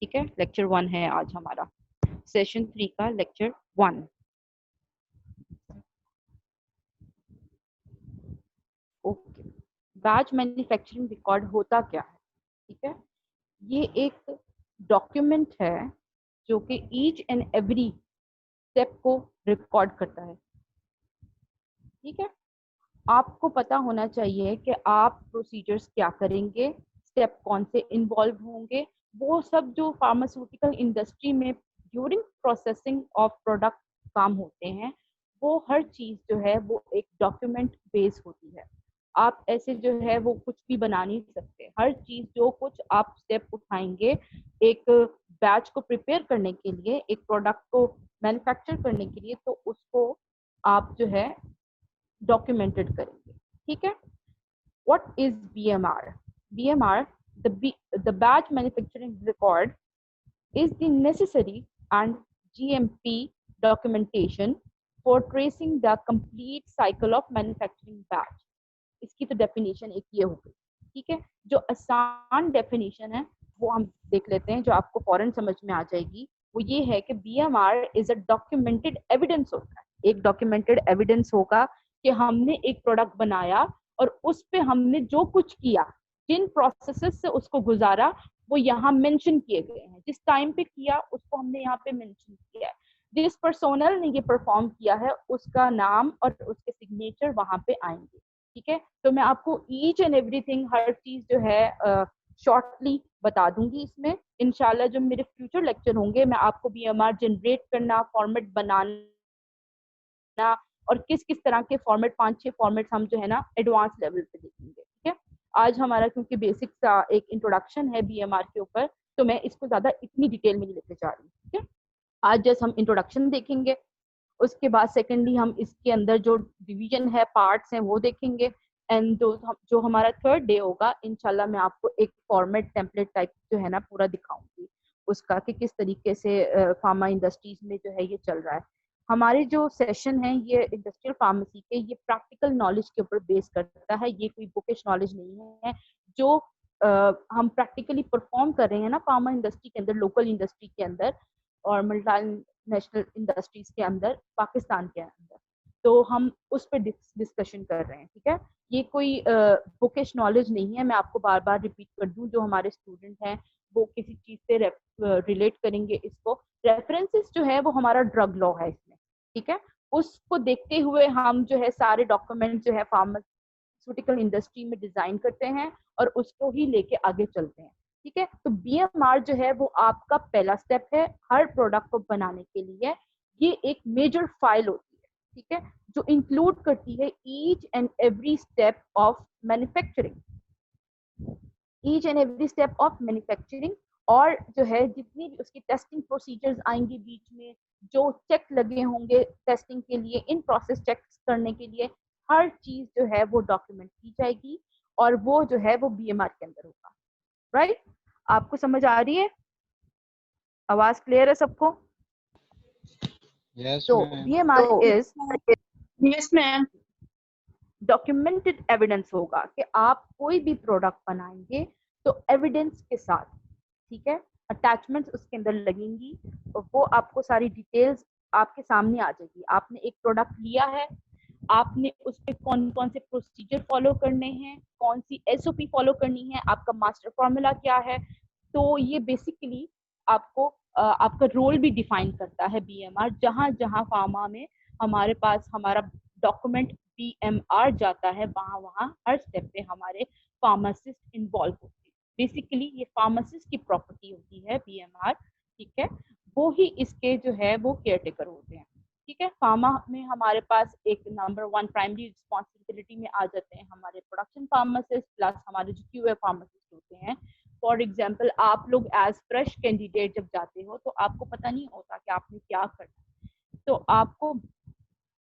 ठीक है, लेक्चर 1 है आज हमारा, सेशन 3 का lecture 1। Okay, batch manufacturing record होता क्या है? ठीक है, ये एक डॉक्यूमेंट है जो कि ईच एंड एवरी स्टेप को रिकॉर्ड करता है। ठीक है, आपको पता होना चाहिए कि आप प्रोसीजर्स क्या करेंगे, स्टेप कौन से इन्वॉल्व होंगे, वो सब जो फार्मास्यूटिकल इंडस्ट्री में ड्यूरिंग प्रोसेसिंग ऑफ प्रोडक्ट काम होते हैं, वो हर चीज़ जो है वो एक डॉक्यूमेंट बेस होती है। आप ऐसे जो है वो कुछ भी बना नहीं सकते। हर चीज़ जो कुछ आप स्टेप उठाएंगे एक बैच को प्रिपेयर करने के लिए, एक प्रोडक्ट को मैन्युफैक्चर करने के लिए, तो उसको आप जो है डॉक्यूमेंटेड करेंगे। ठीक है, what is BMR? BMR, the batch manufacturing record, is the necessary and GMP documentation for tracing the complete cycle of manufacturing batch. इसकी तो डेफिनेशन एक ये हो गई। ठीक है, जो आसान डेफिनेशन है वो हम देख लेते हैं, जो आपको फौरन समझ में आ जाएगी। वो ये है कि BMR is a documented evidence होता है। एक डॉक्यूमेंटेड एविडेंस होगा कि हमने एक प्रोडक्ट बनाया और उस पे हमने जो कुछ किया, जिन प्रोसेसेस से उसको गुजारा, वो यहाँ मेंशन किए गए हैं। जिस टाइम पे किया उसको हमने यहाँ पे मेंशन किया है। जिस पर्सोनल ने ये परफॉर्म किया है उसका नाम और उसके सिग्नेचर वहां पे आएंगे। ठीक है, तो मैं आपको ईच एंड एवरीथिंग, हर चीज जो है शॉर्टली बता दूंगी इसमें। इंशाल्लाह जब मेरे फ्यूचर लेक्चर होंगे मैं आपको BMR जनरेट करना, फॉर्मेट बनाना और किस किस तरह के फॉर्मेट, 5-6 फॉर्मेट हम जो है ना एडवांस लेवल पे देखेंगे। ठीक है, आज हमारा क्योंकि बेसिक सा एक इंट्रोडक्शन है BMR के ऊपर, तो मैं इसको ज्यादा इतनी डिटेल में नहीं लेके जा रही। ठीक है, आज जस्ट हम इंट्रोडक्शन देखेंगे, उसके बाद सेकेंडली हम इसके अंदर जो डिवीजन है, पार्ट्स हैं, वो देखेंगे। एंड जो हमारा थर्ड डे होगा इंशाल्लाह मैं आपको एक फॉर्मेट टेम्पलेट टाइप जो है ना पूरा दिखाऊंगी उसका, कि किस तरीके से फार्मा इंडस्ट्रीज में जो है ये चल रहा है। हमारे जो सेशन है ये इंडस्ट्रियल फार्मेसी के, ये प्रैक्टिकल नॉलेज के ऊपर बेस करता है। ये कोई बुकिश नॉलेज नहीं है। जो हम प्रैक्टिकली परफॉर्म कर रहे हैं ना फार्मा इंडस्ट्री के अंदर, लोकल इंडस्ट्री के अंदर और मल्टी नेशनल इंडस्ट्रीज के अंदर, पाकिस्तान के अंदर, तो हम उस पर डिस्कशन कर रहे हैं। ठीक है, ये कोई बुकिश नॉलेज नहीं है। मैं आपको बार बार रिपीट कर दूं, जो हमारे स्टूडेंट हैं वो किसी चीज से रिलेट करेंगे इसको। रेफरेंसेस जो है वो हमारा ड्रग लॉ है इसमें। ठीक है, उसको देखते हुए हम जो है सारे डॉक्यूमेंट जो है फार्मास्यूटिकल इंडस्ट्री में डिजाइन करते हैं और उसको ही लेके आगे चलते हैं। ठीक है, तो BMR जो है वो आपका पहला स्टेप है हर प्रोडक्ट को बनाने के लिए। ये एक मेजर फाइल होती है, ठीक है, जो इंक्लूड करती है each and every step of manufacturing, each and every step of manufacturing. और जो है जितनी भी उसकी टेस्टिंग प्रोसीजर्स आएंगी बीच में, जो चेक लगे होंगे टेस्टिंग के लिए, इन प्रोसेस चेक्स करने के लिए, हर चीज जो है वो डॉक्यूमेंट की जाएगी और वो जो है वो BMR के अंदर होगा। राइट, आपको समझ आ रही है? आवाज क्लियर है सबको? Yes, तो ma'am. BMR is yes ma'am. Documented evidence होगा कि आप कोई भी प्रोडक्ट बनाएंगे तो एविडेंस के साथ। ठीक है, अटैचमेंट्स उसके अंदर लगेंगी और वो आपको सारी डिटेल्स आपके सामने आ जाएगी। आपने एक प्रोडक्ट लिया है, आपने उस पर कौन कौन से प्रोसीजर फॉलो करने हैं, कौन सी SOP फॉलो करनी है, आपका मास्टर फॉर्मूला क्या है। तो ये बेसिकली आपको आपका रोल भी डिफाइन करता है BMR। जहां जहां फार्मा में हमारे पास हमारा डॉक्यूमेंट BMR जाता है, वहां वहां हर स्टेप पे हमारे फार्मासिस्ट इन्वॉल्व होते हैं। बेसिकली ये फार्मासिस्ट की प्रॉपर्टी होती है BMR। ठीक है, वो ही इसके जो है वो केयर टेकर होते हैं। ठीक है, फार्मा में हमारे पास एक नंबर 1 प्राइमरी रिस्पॉन्सिबिलिटी में आ जाते हैं हमारे प्रोडक्शन फार्मासिस्ट प्लस हमारे जो QA फार्मासिस्ट होते हैं। फॉर एग्जाम्पल, आप लोग एज फ्रेश कैंडिडेट जब जाते हो तो आपको पता नहीं होता कि आपने क्या करना है। तो आपको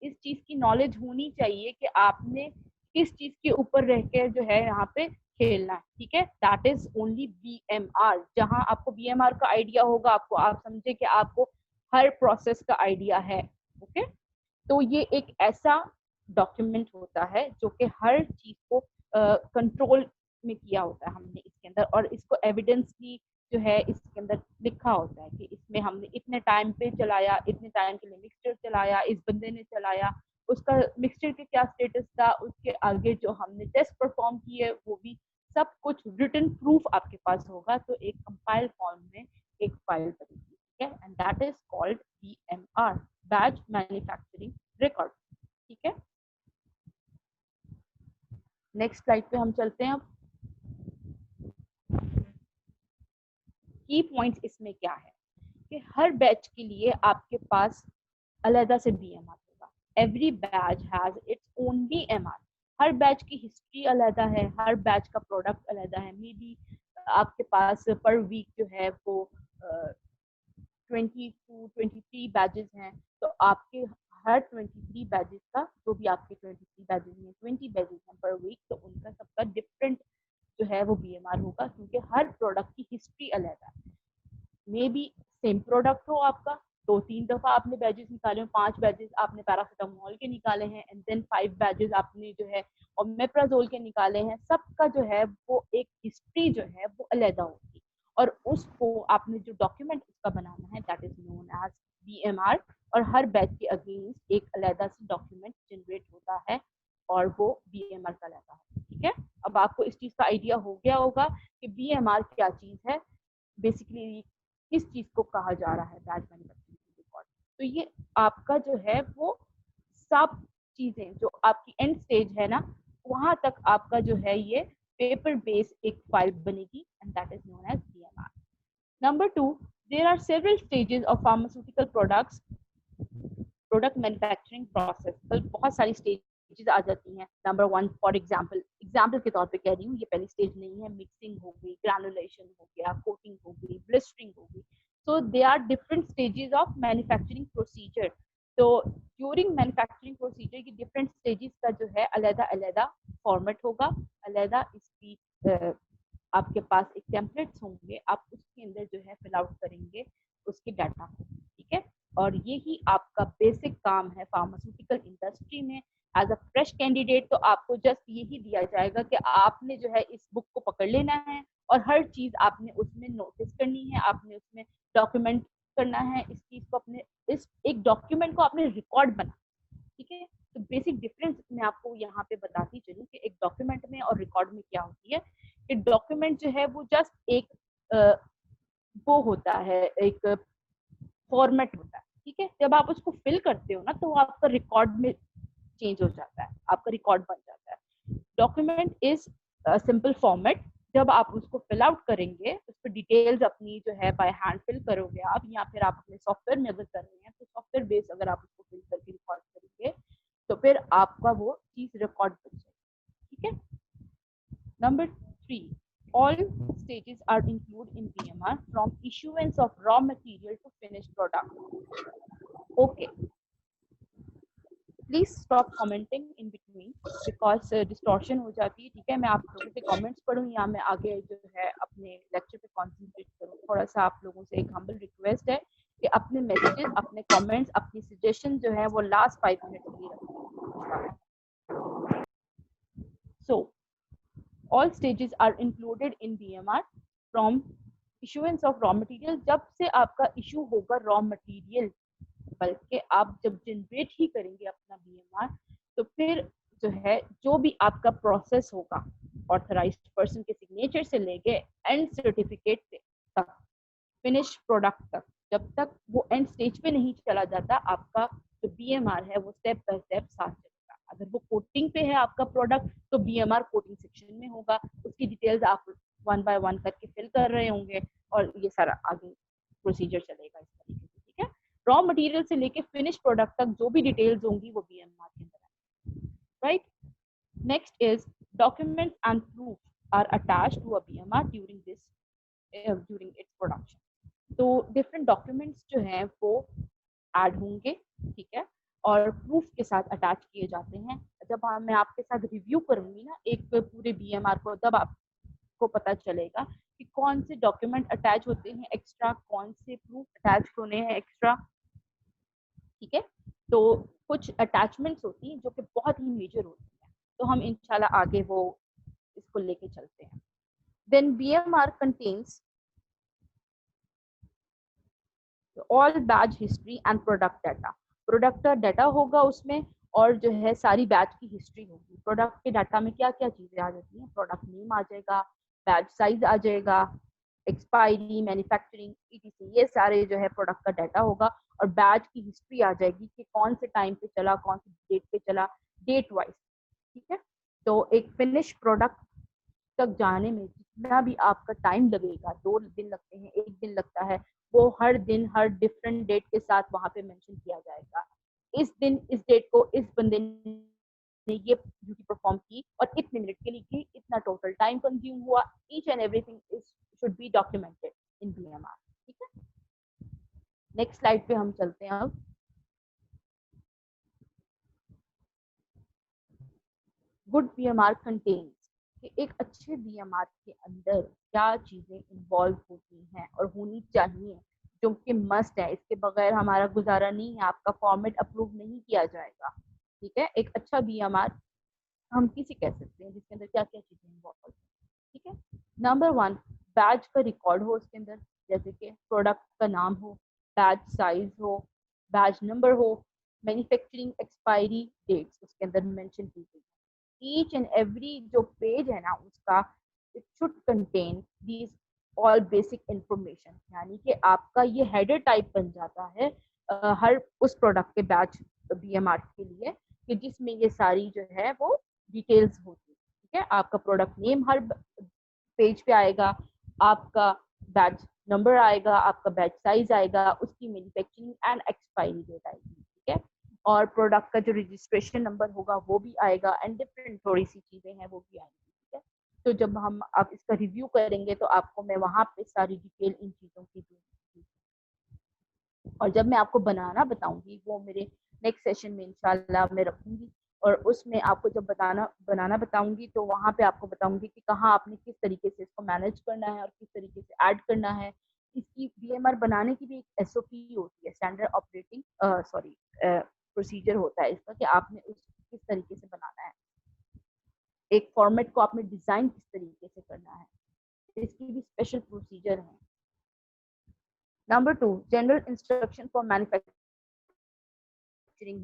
इस चीज की नॉलेज होनी चाहिए कि आपने किस चीज के ऊपर रह के जो है यहाँ पे खेलना है। ठीक है, दैट इज ओनली BMR। जहां आपको BMR का आइडिया होगा, आपको आप समझे कि आपको हर प्रोसेस का आइडिया है। ओके, तो ये एक ऐसा डॉक्यूमेंट होता है जो कि हर चीज को कंट्रोल में किया होता है हमने इसके अंदर, और इसको एविडेंस की जो है इसके अंदर लिखा होता है कि इसमें हमने इतने टाइम पे चलाया, इतने टाइम के लिए मिक्सचर चलाया, इस बंदे ने चलाया, उसका मिक्सचर के क्या स्टेटस था, उसके आगे जो हमने टेस्ट परफॉर्म किए वो भी सब कुछ रिटन प्रूफ आपके पास होगा। तो एक कंपाइल फॉर्म में एक फाइल बनेगी, ठीक है, and that is called BMR, batch manufacturing record. ठीक है, नेक्स्ट स्लाइड पे हम चलते हैं। अब की पॉइंट्स इसमें क्या है कि हर बैच के लिए आपके पास अलग से BMR होगा। Every batch has its own BMR। Her batch की हिस्ट्री अलग है, हर बैच का प्रोडक्ट अलग है। मे बी आपके पास पर वीक जो है वो 22-23 बैचेस हैं, तो आपके हर 23 बैचेस का, जो भी आपके 23 बैचेस हैं, 20 बैचेस हैं पर वीक, तो उनका सबका डिफरेंट जो है वो BMR होगा, क्योंकि हर प्रोडक्ट की हिस्ट्री अलग है। मे बी सेम प्रोडक्ट हो आपका, 2-3 दफा आपने बैचेस निकाले हो, 5 बैचेस आपने पैरासिटामोल के निकाले हैं, एंड देन 5 बैचेस आपने जो है ओमेप्राजोल के निकाले हैं। सबका जो है वो एक हिस्ट्री जो है वो अलग होगी, और उसको आपने जो डॉक्यूमेंट उसका बनाना है that is known as BMR। और हर बैच के अगेंस्ट एक अलग से डॉक्यूमेंट जनरेट होता है, और वो BMR का रहता है। ठीक है, अब आपको इस चीज का आइडिया हो गया होगा कि BMR क्या चीज है, बेसिकली किस चीज को कहा जा रहा है बैच मैन्युफैक्चरिंग रिकॉर्ड। तो ये आपका जो है वो सब चीजें जो आपकी एंड स्टेज है ना, वहां तक आपका जो है ये पेपर बेस एक फाइल बनेगी, and that is known as BMR। Number 2, there are several stages of pharmaceutical product manufacturing process. कल बहुत सारी स्टेजेस आ जाती हैं। नंबर 1 फॉर एग्जाम्पल के तौर पे कह रही हूँ, ये पहली स्टेज नहीं है, मिक्सिंग हो गई, ग्रैनुलेशन हो गया, कोटिंग हो गई, ब्लिस्टरिंग हो गई। So they are different stages of manufacturing procedure. तो ड्यूरिंग मैन्युफैक्चरिंग प्रोसीजर की डिफरेंट स्टेजेस का जो है अलग-अलग फॉर्मेट होगा, अलग इसकी आपके पास एक टेम्पलेट्स होंगे, आप उसके अंदर जो है फिल आउट करेंगे उसके डाटा को। ठीक है, और यही आपका बेसिक काम है फार्मास्यूटिकल इंडस्ट्री में। एज अ फ्रेश कैंडिडेट तो आपको जस्ट यही दिया जाएगा कि आपने जो है इस बुक को पकड़ लेना है, और हर चीज आपने उसमें नोटिस करनी है, आपने उसमें डॉक्यूमेंट करना है इस चीज को, अपने इस एक डॉक्यूमेंट को आपने रिकॉर्ड बना। ठीक है, तो बेसिक डिफरेंस मैं आपको यहाँ पे बताती चलूँ कि एक डॉक्यूमेंट में और रिकॉर्ड में क्या होती है। कि डॉक्यूमेंट जो है वो जस्ट एक वो होता है, एक फॉर्मेट होता है। ठीक है, जब आप उसको फिल करते हो ना, तो वो आपका रिकॉर्ड में चेंज हो जाता है, आपका रिकॉर्ड बन जाता है। Document is simple format. जब आप उसको फिल आउट करेंगे, उस पर डिटेल्स अपनी जो है बाय हैंड फिल करोगे आप, या फिर आप अपने सॉफ्टवेयर में अगर कर रहे हैं तो सॉफ्टवेयर बेस अगर आप उसको फिल करके रिकॉर्ड करेंगे, तो फिर आपका वो चीज रिकॉर्ड बन जाएगी। ठीक है, number 3, all stages are included in BMR from issuance of raw material to finished product. Okay, please stop commenting in between because distortion हो जाती है। ठीक है, मैं आप लोगों के कमेंट्स पढ़ूँ या मैं आगे जो है अपने लेक्चर पे कॉन्सेंट्रेट करूँ। थोड़ा सा आप लोगों से एक हम्बल रिक्वेस्ट है कि अपने मैसेजेस, अपने कमेंट्स, अपनी सजेशन जो है वो लास्ट 5 मिनट के लिए रखें। सो all stages are included in BMR from issuance of raw material। जब से आपका इशू होगा रॉ मटेरियल, बल्कि आप जब जनरेट ही करेंगे अपना BMR, तो फिर जो है जो भी आपका प्रोसेस होगा ऑथराइज्ड पर्सन के सिग्नेचर से लेके एंड सर्टिफिकेट तक, फिनिश प्रोडक्ट तक, जब तक वो एंड स्टेज पे नहीं चला जाता, आपका जो BMR है वो स्टेप बाय स्टेप साथ चलेगा। अगर वो कोटिंग पे है आपका प्रोडक्ट, तो BMR कोटिंग सेक्शन में होगा, उसकी डिटेल्स आप 1 बाय 1 करके फिल कर रहे होंगे, और ये सारा आगे प्रोसीजर चलेगा इस तरीके से। ठीक है, रॉ मटेरियल से लेके फिनिश प्रोडक्ट तक जो भी डिटेल्स होंगी वो BMR के अंदर आएंगी, right. Next is documents and proof are attached to a BMR during its production। तो डिफरेंट डॉक्यूमेंट्स जो हैं वो ऐड होंगे, ठीक है, और प्रूफ के साथ अटैच किए जाते हैं। जब मैं आपके साथ रिव्यू करूंगी ना एक पूरे BMR को, तब आपको पता चलेगा कि कौन से डॉक्यूमेंट अटैच होते हैं एक्स्ट्रा, कौन से प्रूफ अटैच होने हैं एक्स्ट्रा। ठीक है, तो कुछ अटैचमेंट्स होती हैं जो कि बहुत ही मेजर होती हैं, तो हम इंशाल्लाह आगे वो इसको लेके चलते हैं। Then BMR contains all batch history and product data. Product का डाटा होगा उसमें, और जो है सारी बैच की हिस्ट्री होगी। प्रोडक्ट के डाटा में क्या क्या चीजें आ जाती हैं, प्रोडक्ट नेम आ जाएगा, बैच साइज आ जाएगा, एक्सपायरी, मैन्युफैक्चरिंग, ईटीसी, ये सारे जो है प्रोडक्ट का डाटा होगा। और बैच की हिस्ट्री आ जाएगी कि कौन से टाइम पे चला, कौन सी डेट पे चला, डेट वाइज। ठीक है, तो एक फिनिश प्रोडक्ट तक जाने में जितना भी आपका टाइम लगेगा, 2 दिन लगते हैं, 1 दिन लगता है, वो हर दिन हर डिफरेंट डेट के साथ वहां पे मेंशन किया जाएगा। इस दिन इस डेट को इस बंदे ने ये ड्यूटी परफॉर्म की और इतने मिनट के लिए की, इतना टोटल टाइम कंज्यूम हुआ। Each and everything is should be documented in BMR. ठीक है, नेक्स्ट स्लाइड पे हम चलते हैं अब। गुड बीएमआर कंटेन्स, कि एक अच्छे बीएमआर के अंदर क्या चीजें इन्वॉल्व होती हैं और होनी चाहिए, जो कि मस्ट है, इसके बगैर हमारा गुजारा नहीं है, आपका फॉर्मेट अप्रूव नहीं किया जाएगा। ठीक है, एक अच्छा बीएमआर हम किसी कह सकते हैं जिसके अंदर क्या क्या चीजें इन्वॉल्व है। ठीक है, नंबर 1, बैच का रिकॉर्ड हो उसके अंदर, जैसे कि प्रोडक्ट का नाम हो, बैच साइज हो, बैच नंबर हो, मैन्युफैक्चरिंग एक्सपायरी डेट्स उसके अंदर मेंशन की गई। ईच एंड एवरी जो पेज है ना उसका, it should contain these all basic information, यानी कि आपका ये हेडर टाइप बन जाता है हर उस प्रोडक्ट के बैच बीएमआर के लिए, कि जिसमें ये सारी जो है वो डिटेल्स होती है। ठीक है, आपका प्रोडक्ट नेम हर पेज पे आएगा, आपका बैच नंबर आएगा, आपका बैच साइज आएगा, उसकी मैन्युफैक्चरिंग एंड एक्सपायरी डेट आएगी। ठीक है, और प्रोडक्ट का जो रजिस्ट्रेशन नंबर होगा वो भी आएगा, एंड डिफरेंट थोड़ी सी चीजें हैं वो भी आएंगी। ठीक है, तो जब हम आप इसका रिव्यू करेंगे तो आपको मैं वहां पे सारी डिटेल इन चीजों की दूंगी, और जब मैं आपको बनाना बताऊंगी वो मेरे नेक्स्ट सेशन में इंशाल्लाह मैं रखूंगी, और उसमें आपको जब बनाना बताऊंगी तो वहां पे आपको बताऊंगी कि कहाँ आपने किस तरीके से इसको मैनेज करना है और किस तरीके से ऐड करना है। इसकी बीएमआर बनाने की भी एक एसओपी होती है, स्टैंडर्ड ऑपरेटिंग सॉरी प्रोसीजर होता है इसका, कि आपने उसको किस तरीके से बनाना है, एक फॉर्मेट को आपने डिजाइन किस तरीके से करना है, इसकी भी स्पेशल प्रोसीजर है। Number 2, general instruction for manufacturing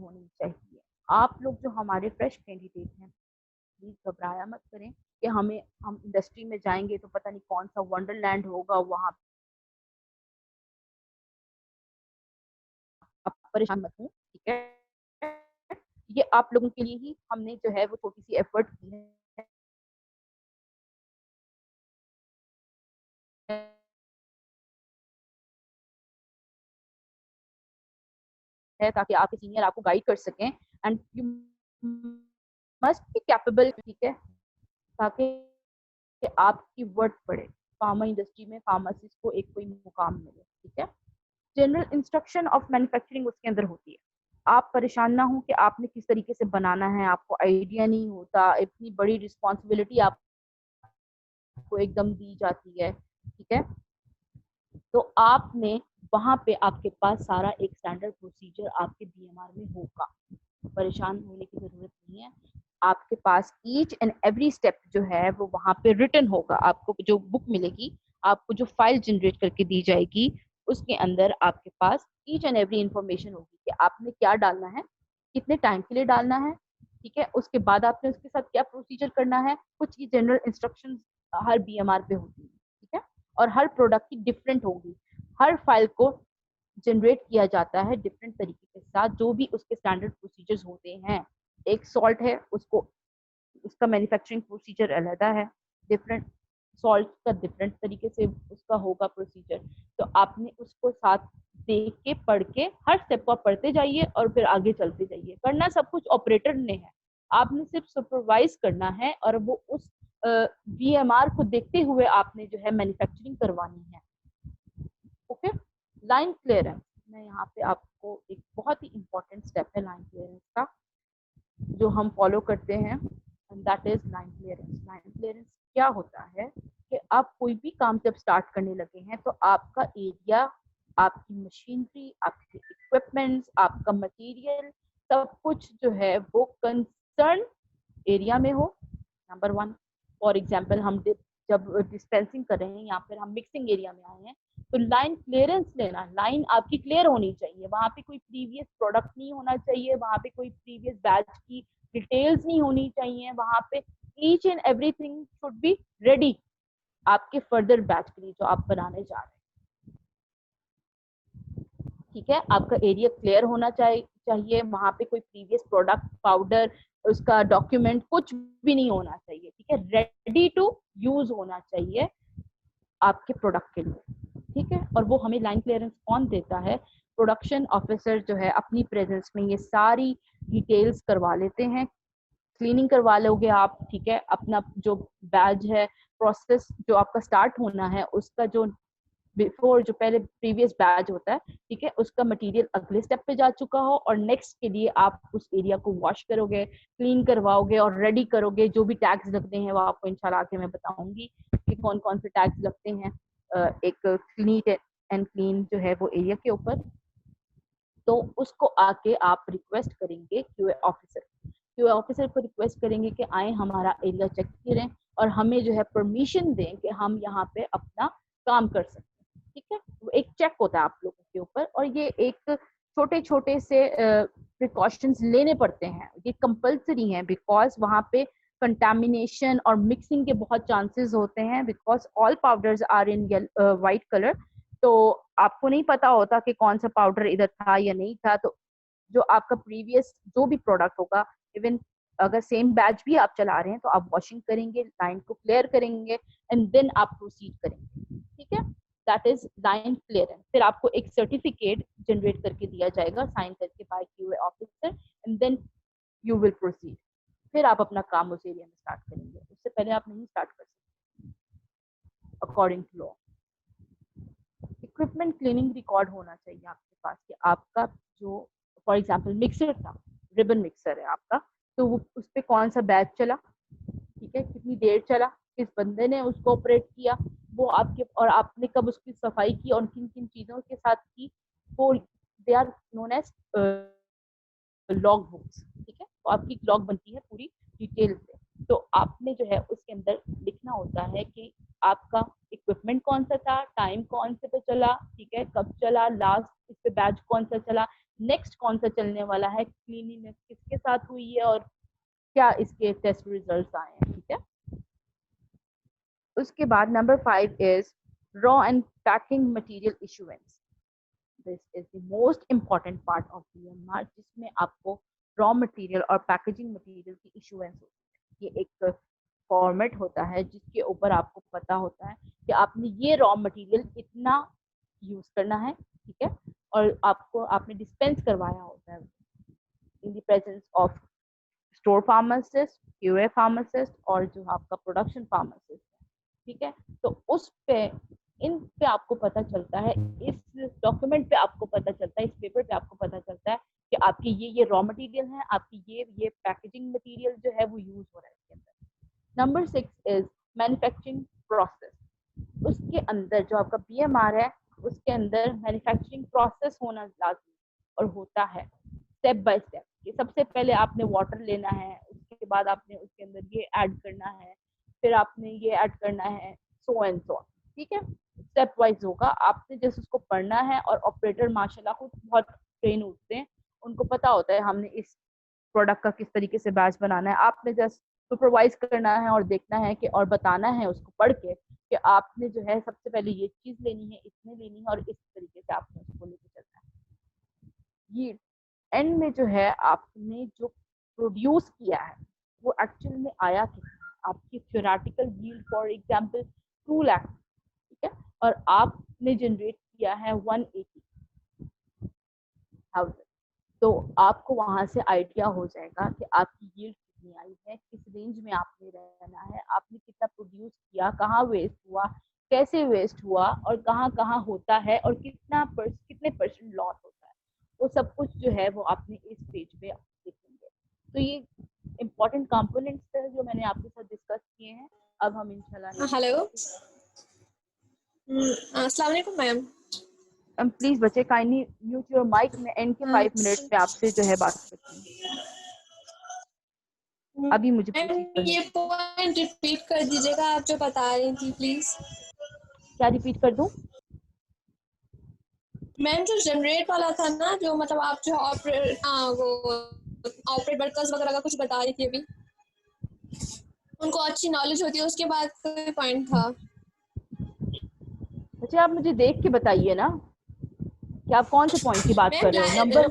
होनी चाहिए। आप लोग जो हमारे फ्रेश कैंडिडेट हैं, प्लीज घबराया मत करें कि हम इंडस्ट्री में जाएंगे तो पता नहीं कौन सा वंडरलैंड होगा वहां, आप परेशान मत हो। ठीक है, ये आप लोगों के लिए ही हमने जो है वो छोटी सी एफर्ट की है ताकि आपके सीनियर आपको गाइड कर सकें, and you must be capable. ठीक है, ताकि आपकी वर्थ बढ़े, फार्मा इंडस्ट्री में फार्मासिस्ट को एक कोई मुकाम मिले। ठीक है, जनरल इंस्ट्रक्शन ऑफ मैन्युफैक्चरिंग उसके अंदर होती है। आप परेशान ना हो कि आपने किस तरीके से बनाना है, आपको आइडिया नहीं होता, इतनी बड़ी रिस्पॉन्सिबिलिटी आपको एकदम दी जाती है। ठीक है, तो आपने वहां पे आपके पास सारा एक स्टैंडर्ड प्रोसीजर आपके बीएमआर में होगा, परेशान होने की जरूरत नहीं है। आपके पास ईच एंड एवरी स्टेप जो है वो वहां पे रिटन होगा। आपको जो बुक मिलेगी, आपको जो फाइल जनरेट करके दी जाएगी, उसके अंदर आपके पास ईच एंड एवरी इंफॉर्मेशन होगी कि आपने क्या डालना है, कितने टाइम के लिए डालना है। ठीक है, उसके बाद आपने उसके साथ क्या प्रोसीजर करना है, कुछ की जनरल इंस्ट्रक्शन हर बीएमआर पे होती है। ठीक है, और हर प्रोडक्ट की डिफरेंट होगी। हर फाइल को जनरेट किया जाता है डिफरेंट तरीके के साथ, जो भी उसके स्टैंडर्ड प्रोसीजर्स होते हैं। एक सॉल्ट है, उसको उसका मैन्युफैक्चरिंग प्रोसीजर अलग है, डिफरेंट सॉल्ट का डिफरेंट तरीके से उसका होगा प्रोसीजर। तो आपने उसको साथ देख के पढ़ के हर स्टेप को पढ़ते जाइए और फिर आगे चलते जाइए। करना सब कुछ ऑपरेटर ने है, आपने सिर्फ सुपरवाइज करना है, और वो उस बीएमआर को देखते हुए आपने जो है मैन्युफैक्चरिंग करवानी है। ओके, लाइन क्लियरेंस, मैं यहाँ पे आपको एक बहुत ही इंपॉर्टेंट स्टेप है लाइन क्लियरेंस का जो हम फॉलो करते हैं, and that is line clearance. Line clearance क्या होता है कि आप कोई भी काम जब स्टार्ट करने लगे हैं तो आपका एरिया, आपकी मशीनरी, आपके इक्विपमेंट्स, आपका मटेरियल, सब कुछ जो है वो कंसर्न एरिया में हो। नंबर 1, फॉर एग्जाम्पल हम जब डिस्पेंसिंग कर रहे हैं या फिर हम मिक्सिंग एरिया में आए हैं, तो लाइन क्लियरेंस लेना, लाइन आपकी क्लियर होनी चाहिए, वहां पे कोई प्रीवियस प्रोडक्ट नहीं होना चाहिए, वहां पे कोई प्रीवियस बैच की डिटेल्स नहीं होनी चाहिए, वहां पे each and everything should be ready आपके फर्दर बैच के लिए जो आप बनाने जा रहे हैं। ठीक है, आपका एरिया क्लियर होना चाहिए, वहां पे कोई प्रीवियस प्रोडक्ट, पाउडर, उसका डॉक्यूमेंट कुछ भी नहीं होना चाहिए। ठीक है, रेडी टू यूज होना चाहिए आपके प्रोडक्ट के लिए। ठीक है, और वो हमें लाइन क्लियरेंस कौन देता है? प्रोडक्शन ऑफिसर जो है अपनी प्रेजेंस में ये सारी डिटेल्स करवा लेते हैं, क्लीनिंग करवा लोगे आप। ठीक है, अपना जो बैच है, प्रोसेस जो आपका स्टार्ट होना है, उसका जो बिफोर जो पहले प्रीवियस बैच होता है, ठीक है, उसका मटेरियल अगले स्टेप पे जा चुका हो, और नेक्स्ट के लिए आप उस एरिया को वॉश करोगे, क्लीन करवाओगे और रेडी करोगे। जो भी टैग्स लगते हैं वो आपको इंशाल्लाह आगे मैं बताऊंगी कि कौन कौन से टैग्स लगते हैं एक नीट एंड क्लीन जो है वो एरिया के ऊपर। तो उसको आके आप रिक्वेस्ट करेंगे क्यूए ऑफिसर को रिक्वेस्ट करेंगे कि आए हमारा एरिया चेक करें और हमें जो है परमिशन दें कि हम यहाँ पे अपना काम कर सकते हैं। ठीक है, एक चेक होता है आप लोगों के ऊपर, और ये एक छोटे छोटे से प्रिकॉशंस लेने पड़ते हैं, ये कंपल्सरी है, बिकॉज वहाँ पे कंटामिनेशन और मिक्सिंग के बहुत चांसेस होते हैं, because all powders are in white colour. तो आपको नहीं पता होता कि कौन सा पाउडर इधर था या नहीं था। तो जो आपका प्रीवियस जो भी प्रोडक्ट होगा, इवन अगर सेम बैच भी आप चला रहे हैं, तो आप वॉशिंग करेंगे, लाइन को क्लियर करेंगे एंड देन आप प्रोसीड करेंगे। ठीक है, दैट इज लाइन क्लियरेंस। फिर आपको एक सर्टिफिकेट जनरेट करके दिया जाएगा, साइन करके by QA officer, and then you will proceed. फिर आप अपना काम उस एरिया में स्टार्ट करेंगे, उससे पहले आप नहीं स्टार्ट कर सकते according to law. Equipment cleaning record होना चाहिए आपके पास कि आपका जो फॉर एग्जांपल मिक्सर था, रिबन मिक्सर है आपका, तो वो उस पर कौन सा बैच चला, ठीक है, कितनी देर चला, किस बंदे ने उसको ऑपरेट किया, वो आपके, और आपने कब उसकी सफाई की और किन किन चीजों के साथ की, वो they are known as log books. ठीक है, तो आपकी लॉग बनती है पूरी डिटेल से। तो आपने जो है उसके अंदर लिखना होता है कि आपका इक्विपमेंट कौन सा था, टाइम कौन से पे चला, ठीक है, कब चला, लास्ट इस पे बैच कौन सा चला, नेक्स्ट कौन सा चलने वाला है, क्लीनिंग किसके साथ हुई है और क्या इसके टेस्ट रिजल्ट्स आए हैं। ठीक है, उसके बाद number 5 is raw and packing material issuance. This is the most important part of BMR, जिसमें आपको रॉ मटेरियल और पैकेजिंग मटेरियल की इशुएंस होती है। ये एक फॉर्मेट होता है जिसके ऊपर आपको पता होता है कि आपने ये रॉ मटेरियल इतना यूज करना है। ठीक है, और आपने डिस्पेंस करवाया होता है in the presence of store pharmacist, QA pharmacist और जो आपका प्रोडक्शन फार्मासिस्ट है। ठीक है, तो उस पे इन पे आपको पता चलता है, इस डॉक्यूमेंट पे आपको पता चलता है, इस पेपर पे आपको पता चलता है कि आपके ये रॉ मटेरियल है, आपकी ये पैकेजिंग मटेरियल जो है वो यूज हो रहा है इसके अंदर। Number 6 is manufacturing process. उसके अंदर जो आपका बीएमआर है, उसके अंदर मैन्युफैक्चरिंग प्रोसेस होना लाजमी और होता है स्टेप बाय स्टेप। कि सबसे पहले आपने वाटर लेना है, उसके बाद आपने उसके अंदर ये ऐड करना है, फिर आपने ये ऐड करना है, सो एंड सो। ठीक है, स्टेप वाइज होगा, आपने जैसे उसको पढ़ना है। और ऑपरेटर माशाल्लाह खुद बहुत ट्रेन होते हैं, उनको पता होता है हमने इस प्रोडक्ट का किस तरीके से बैच बनाना है। आपने जस्ट सुपरवाइज करना है और देखना है कि, और बताना है उसको पढ़ के कि आपने जो है सबसे पहले ये चीज लेनी है, इसमें लेनी है और इस तरीके से आपने उसको लेके चलना है। ये एंड में जो है आपने जो प्रोड्यूस किया है वो एक्चुअल में आया कितना है। आपकी theoretical yield for example 2 lakh, ठीक है, और आपने जनरेट किया है 180,000, तो आपको वहां से आइडिया हो जाएगा कि आपकी यील्ड कितनी आई है, किस रेंज में आपने रहना है, आपने कितना प्रोड्यूस किया, कहाँ वेस्ट हुआ, कैसे वेस्ट हुआ और कहाँ कहाँ होता है और कितने परसेंट लॉस होता है। वो सब कुछ जो है वो आपने इस पेज पे देखेंगे। तो ये इम्पोर्टेंट कंपोनेंट्स है जो मैंने आपके साथ डिस्कस किए हैं। अब हम इंशाल्लाह हेलो, अस्सलाम वालेकुम मैम। प्लीज बच्चे काइंडली म्यूट योर माइक। मैं एंड के 5 मिनट्स में आपसे जो है बात करती हूँ। अभी मुझे मैम प्रोसीड करने ये दीजिए। पॉइंट रिपीट कर दीजिएगा आप जो बता रही थी प्लीज। क्या रिपीट कर दूं? मैम जो जनरेट वाला था ना, जो मतलब आप जो ऑपरेट वो ऑपरेट वर्कर्स वगैरह का कुछ बता रही थी अभी, उनको अच्छी नॉलेज होती है, उसके बाद कोई पॉइंट था। अच्छा, आप मुझे देख के बताइए ना कि आप कौन से पॉइंट की बात कर रहे हो। Number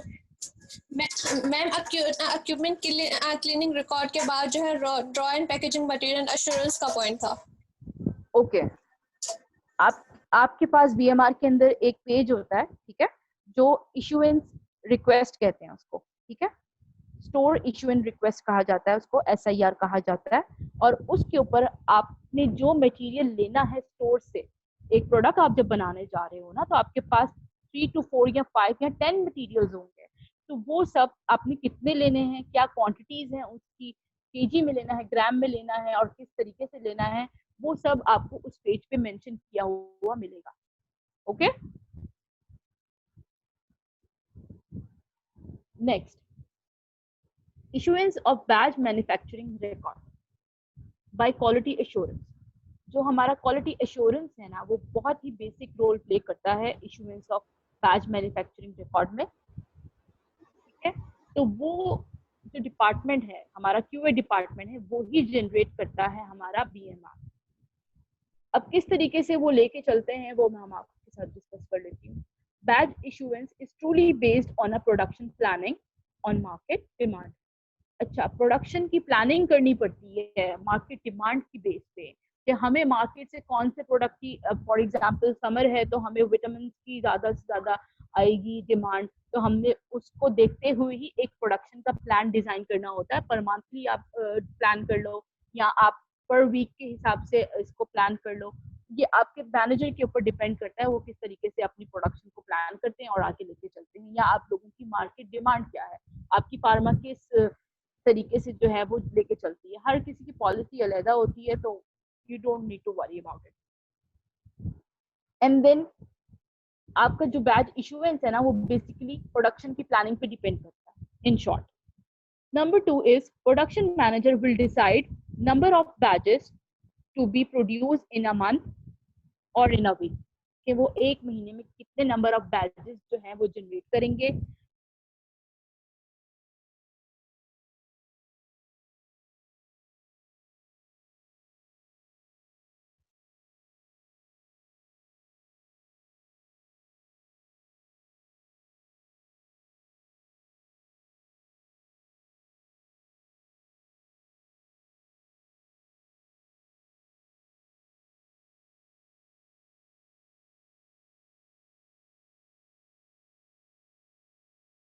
ma'am equipment cleaning record के बाद जो है draw and packaging material assurance का पॉइंट था। ओके, आप आपके पास बीएमआर के अंदर एक पेज होता है, ठीक है, जो इशुएंस रिक्वेस्ट कहते हैं उसको, ठीक है, स्टोर इशुएंस रिक्वेस्ट कहा जाता है उसको, एसआईआर कहा जाता है। और उसके ऊपर आपने जो मटेरियल लेना है स्टोर से, एक प्रोडक्ट आप जब बनाने जा रहे हो ना, तो आपके पास 3 to 4 या 5 या 10 मटेरियल्स होंगे। तो वो सब आपने कितने लेने हैं, क्या क्वांटिटीज हैं उसकी, केजी में लेना है, ग्राम में लेना है, और किस तरीके से लेना है, वो सब आपको उस पेज पे मेंशन किया हुआ मिलेगा। Okay, next, issuance of batch manufacturing record by quality assurance. जो हमारा क्वालिटी एश्योरेंस है ना, वो बहुत ही बेसिक रोल प्ले करता है issuance of batch manufacturing record में, ठीक है। तो वो जो डिपार्टमेंट है हमारा, क्यूए डिपार्टमेंट है, वो ही जनरेट करता है हमारा बीएमआर। अब किस तरीके से वो लेके चलते हैं वो मैं हम आपके साथ डिस्कस कर लेती हूँ। Batch issuance is truly based on a production planning on market demand. अच्छा, प्रोडक्शन की प्लानिंग करनी पड़ती है मार्केट डिमांड की बेस पे, कि हमें मार्केट से कौन से प्रोडक्ट की, फॉर एग्जांपल समर है तो हमें विटामिन की ज्यादा से ज्यादा आएगी डिमांड, तो हमने उसको देखते हुए ही एक प्रोडक्शन का प्लान डिजाइन करना होता है। पर मंथली आप प्लान कर लो, या आप पर वीक के हिसाब से इसको प्लान कर लो। ये आपके मैनेजर के ऊपर डिपेंड करता है, वो किस तरीके से अपनी प्रोडक्शन को प्लान करते हैं और आगे लेके चलते हैं, या आप लोगों की मार्केट डिमांड क्या है, आपकी फार्मा किस तरीके से जो है वो लेके चलती है। हर किसी की पॉलिसी अलग होती है, तो you don't need to worry about it. And then आपका जो बैच इशुएंस है ना, वो बेसिकली प्रोडक्शन की प्लानिंग पे डिपेंड करता है, in short. Number 2 is production manager will decide number of batches to be produce in a month और इन अ वीक, कि वो एक महीने में कितने नंबर ऑफ बैचेस जो है वो जनरेट करेंगे।